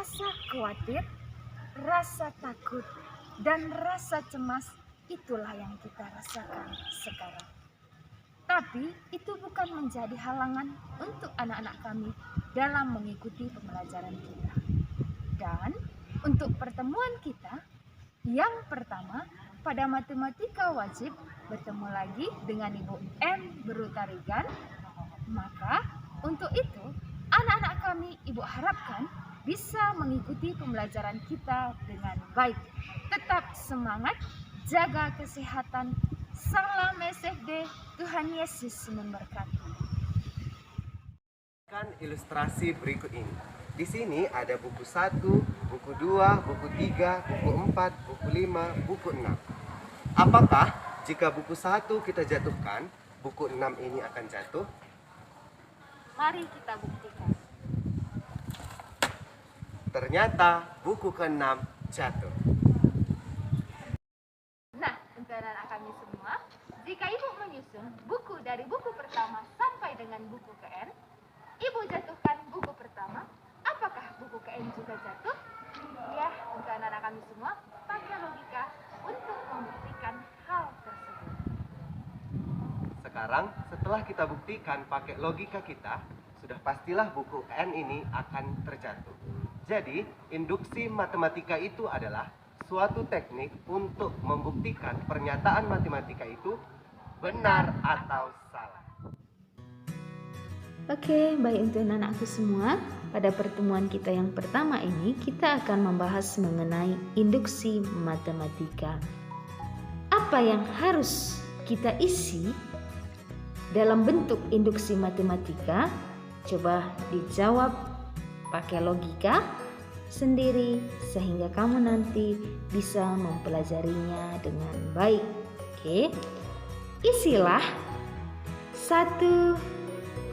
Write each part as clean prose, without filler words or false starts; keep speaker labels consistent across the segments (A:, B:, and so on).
A: rasa khawatir, rasa takut, dan rasa cemas itulah yang kita rasakan sekarang. Tapi itu bukan menjadi halangan untuk anak-anak kami dalam mengikuti pembelajaran kita. Dan untuk pertemuan kita, yang pertama pada matematika wajib bertemu lagi dengan Ibu M. Berutarigan. Maka untuk itu anak-anak kami Ibu harapkan bisa mengikuti pembelajaran kita dengan baik. Tetap semangat, jaga kesehatan. Salam SFD, Tuhan Yesus memberkati.
B: Ilustrasi berikut ini. Di sini ada buku 1, buku 2, buku 3, buku 4, buku 5, buku 6. Apakah jika buku 1 kita jatuhkan, buku 6 ini akan jatuh?
A: Mari kita buktikan.
B: Ternyata buku ke-6 jatuh.
A: Nah, untuk anak-anak kami semua, jika Ibu menyusun buku dari buku pertama sampai dengan buku ke-N, Ibu jatuhkan buku pertama, apakah buku ke-N juga jatuh? Ya, untuk anak-anak kami semua, pakai logika untuk membuktikan hal tersebut.
B: Sekarang setelah kita buktikan pakai logika kita, sudah pastilah buku N ini akan terjatuh. Jadi, induksi matematika itu adalah suatu teknik untuk membuktikan pernyataan matematika itu benar atau salah.
C: Oke, baik untuk anak-anakku semua. Pada pertemuan kita yang pertama ini, kita akan membahas mengenai induksi matematika. Apa yang harus kita isi dalam bentuk induksi matematika? Coba dijawab pakai logika sendiri sehingga kamu nanti bisa mempelajarinya dengan baik. Oke. Isilah 1, 5,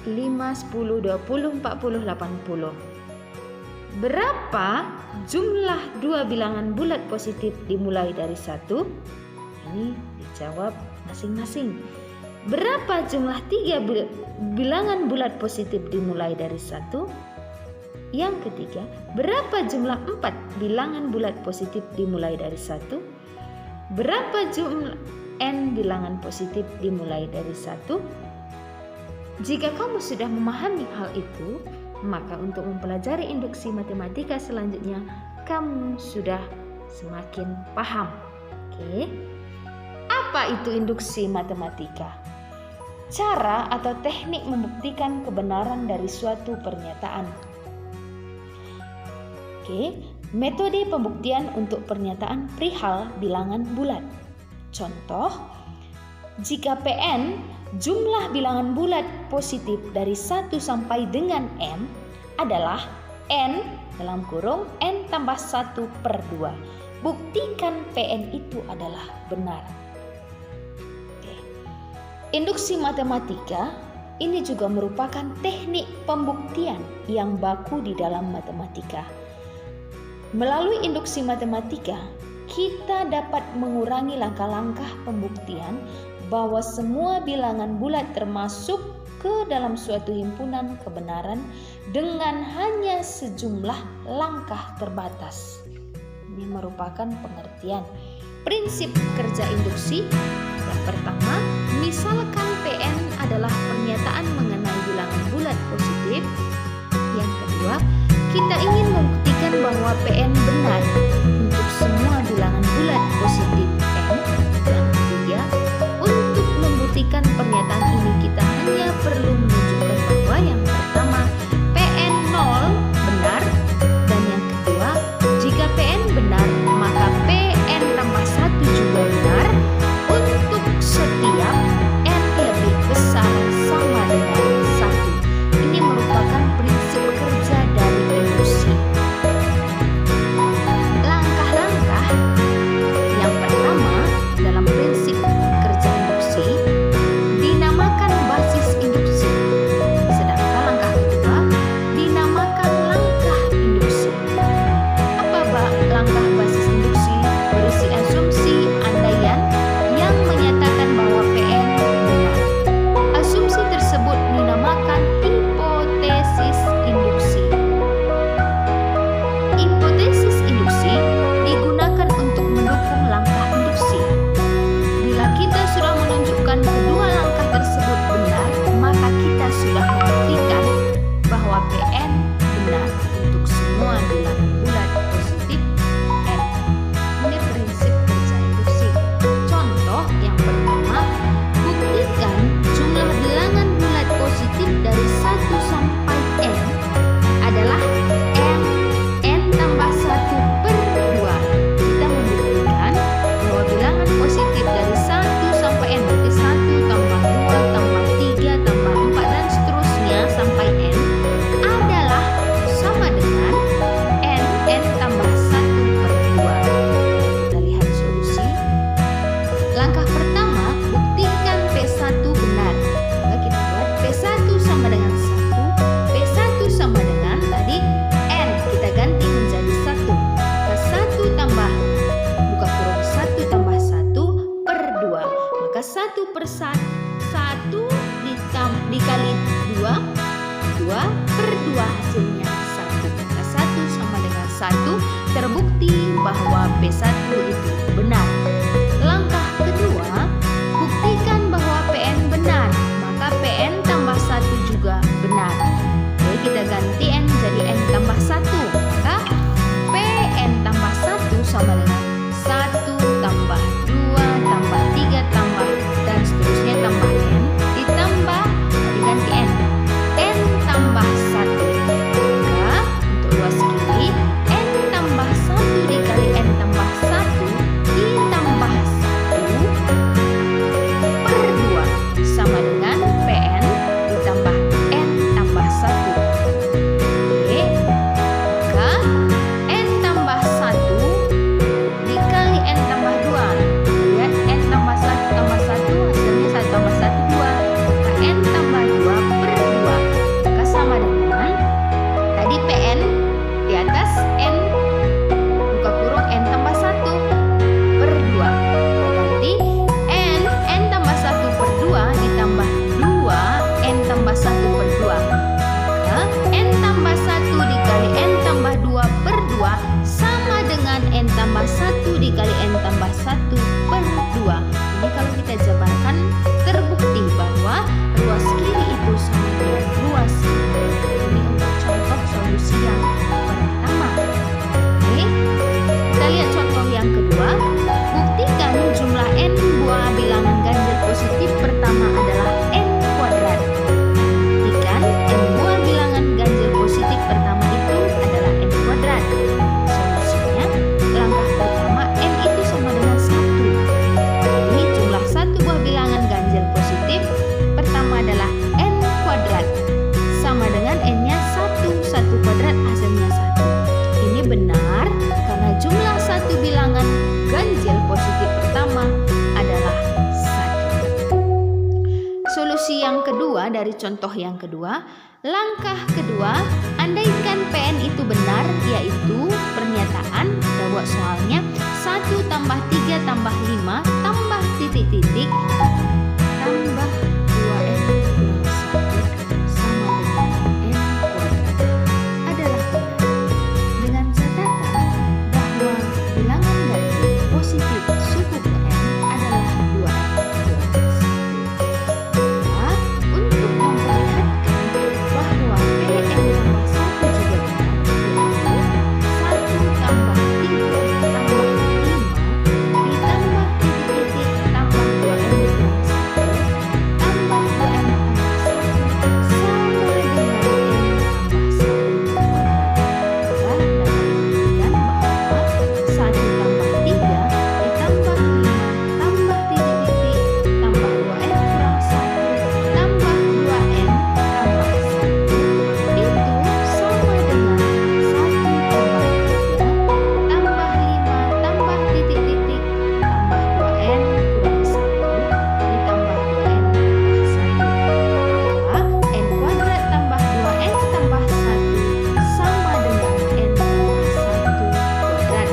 C: 10, 20, 40, 80. Berapa jumlah dua bilangan bulat positif dimulai dari 1? Ini dijawab masing-masing. Berapa jumlah 3 bilangan bulat positif dimulai dari 1? Yang ketiga, berapa jumlah 4 bilangan bulat positif dimulai dari 1? Berapa jumlah n bilangan positif dimulai dari 1? Jika kamu sudah memahami hal itu, maka untuk mempelajari induksi matematika selanjutnya, kamu sudah semakin paham. Oke. Apa itu induksi matematika? Cara atau teknik membuktikan kebenaran dari suatu pernyataan. Oke, metode pembuktian untuk pernyataan perihal bilangan bulat. Contoh, jika Pn jumlah bilangan bulat positif dari 1 sampai dengan n adalah n dalam kurung n tambah 1 per 2. Buktikan Pn itu adalah benar. Induksi matematika ini juga merupakan teknik pembuktian yang baku di dalam matematika. Melalui induksi matematika, kita dapat mengurangi langkah-langkah pembuktian bahwa semua bilangan bulat termasuk ke dalam suatu himpunan kebenaran dengan hanya sejumlah langkah terbatas. Ini merupakan pengertian prinsip kerja induksi. Yang pertama, misalkan Pn adalah pernyataan mengenai bilangan bulat positif. Yang kedua, kita ingin membuktikan bahwa Pn benar untuk semua bilangan bulat positif n. Yang ketiga, untuk membuktikan pernyataan ini kita hanya perlu menunjukkan bahwa yang pertama Pn 0 benar, dan yang kedua jika Pn benar maka Pn tambah 1 juga benar untuk setiap n lebih besar sama dengan 1. Ini merupakan prinsip kerja dari induksi. Langkah-langkah yang pertama 1 dikali 2, 2/2 hasilnya 1. Maka 1 sama dengan 1, terbukti bahwa P1 itu benar. Langkah kedua, buktikan bahwa PN benar. Maka PN tambah 1 juga benar. Oke, kita ganti N jadi N tambah 1. Maka PN tambah 1 sama dengan 1 tambah 2 tambah 3 tambah dan seterusnya tambah N ditambah diganti N. N tambah 1. Maka untuk luas kiri N tambah 1 dikali N tambah 1 ditambah 1/2 sama dengan PN ditambah N tambah 1. Oke, maka N tambah 1 dikali N tambah 2. Lihat N tambah 1 tambah 1 hasilnya 1 tambah 1 2. Maka N tambah 2/2. Maka sama dengan tadi PN di atas N buka kurung N tambah 1/2. Ganti N tambah 1/2 ditambah 2 N tambah 1/2. Maka N tambah 1 dikali N tambah 2/2 sama dengan N tambah 1 dikali N tambah 1/2. Ini kalau kita jabarkan terbukti bahwa ruas kiri itu sama dengan ruas kiri. Ini untuk contoh solusi yang pertama. Oke, kita lihat contoh yang kedua. Buktikan jumlah N buah bilangan ganjil positif pertama adalah N kuadrat. Buktikan N buah bilangan ganjil positif pertama itu adalah N kuadrat. Solusinya, langkah pertama N itu sama dengan 1. Jadi jumlah 1 buah bilangan ganjil positif pertama adalah N kuadrat. Sama dengan N-nya 1 kuadrat hasilnya 1. Ini benar karena jumlah 1 bilangan ganjil positif pertama adalah 1. Solusi yang kedua dari contoh yang kedua, langkah kedua, andaikan PN itu benar, yaitu pernyataan kita buat soalnya 1 tambah 3 tambah 5 tambah titik-titik tambah 2N kurang 1 sama dengan N kuadrat adalah benar. Dengan catatan bahwa bilangan ganjil positif suku PN adalah 2N kurang 1. Maka untuk memperlihatkan bahwa PN tambah 1 juga benar, yaitu 1 tambah 3 tambah 5 ditambah titik-titik tambah 2N kurang 1 tambah 2N tambah 1 sama dengan N tambah 1 kuadrat. Maka dapat dibuktikan bahwa 1 tambah 3 ditambah 5 tambah titik-titik tambah 2N kurang 1 tambah 2N tambah 1 itu sama dengan 1 tambah 3 tambah 5 tambah titik-titik tambah 2N kurang 1 ditambah 2N tambah 1. Maka N kuadrat tambah 2N tambah 1 sama dengan N tambah 1 kuadrat.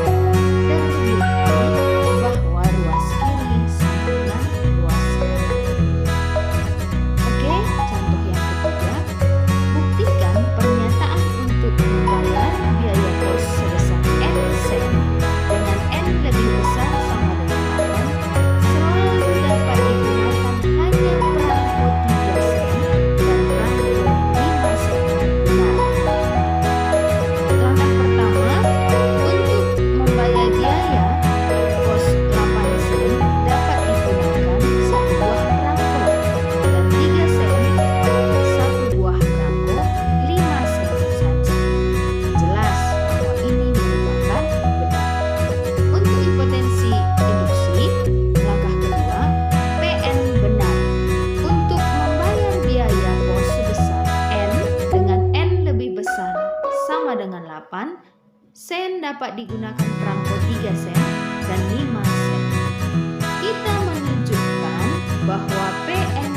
C: Dan terbukti bahwa ruas kiri sama dengan ruas kanan. Oke, contoh yang ketiga. Buktikan pernyataan untuk membayar biaya kos sebesar N sen dengan N lebih besar sama dengan 8 selalu dapat digunakan hanya perangko 3 sen dan perangko 5 sen benar. Langkah pertama, untuk membayar biaya kos 8 sen dapat digunakan 1 buah perangko dan 3 sen 1 buah perangko 5 sen saja. Jelas bahwa ini merupakan benar. Untuk hipotensi induksi, langkah kedua, PN benar. Untuk membayar biaya kos sebesar N dengan N lebih besar sama dengan 8, sen dapat digunakan perangko 3 sen dan 5 sen. Kita menunjukkan bahwa PN